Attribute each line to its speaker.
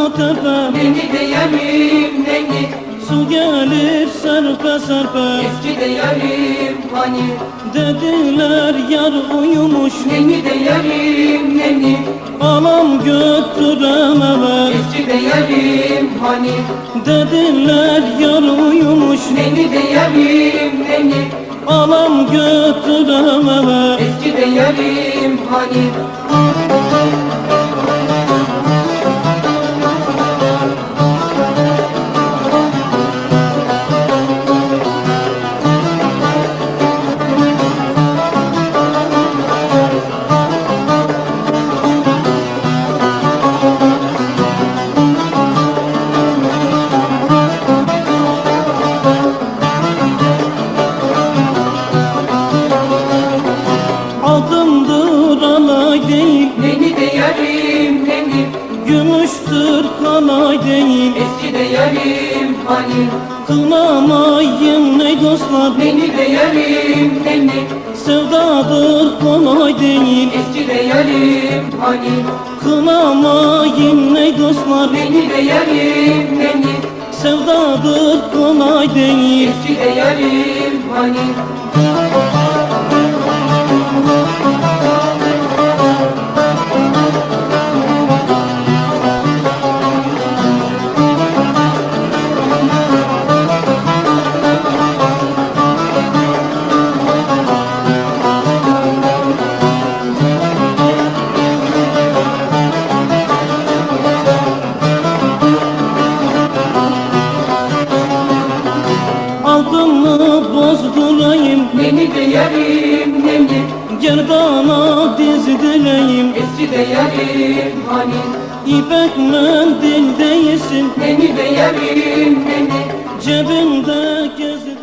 Speaker 1: atma tepe,
Speaker 2: Neni de yarim neni,
Speaker 1: su gelir serpe serpe.
Speaker 2: eski de yarim hani.
Speaker 1: Dediler yar uyumuş,
Speaker 2: Neni de yarim neni,
Speaker 1: anam götürem eve.
Speaker 2: eski de yarim hani.
Speaker 1: Dediler yar uyumuş,
Speaker 2: Neni de yarim neni,
Speaker 1: anam götürem eve.
Speaker 2: eski de yarim hani.
Speaker 1: Altındır alay değil,
Speaker 2: Neni de yarim neni,
Speaker 1: gümüştür kalay değil.
Speaker 2: eski de yarim hani.
Speaker 1: Kınamayın ey dostlar,
Speaker 2: Neni de yarim neni,
Speaker 1: sevdadır kolay değil.
Speaker 2: eski de yarim hani.
Speaker 1: Kınamayın ey dostlar,
Speaker 2: Neni de yarim neni,
Speaker 1: sevdadır kolay değil.
Speaker 2: eski de yarim hani.
Speaker 1: Altını bozdurayım,
Speaker 2: Neni de yarim neni,
Speaker 1: gerdana dizdireyim.
Speaker 2: eski de yarim hani.
Speaker 1: İpek mendil değilsin,
Speaker 2: Neni de yarim neni,
Speaker 1: cebimde gezdir.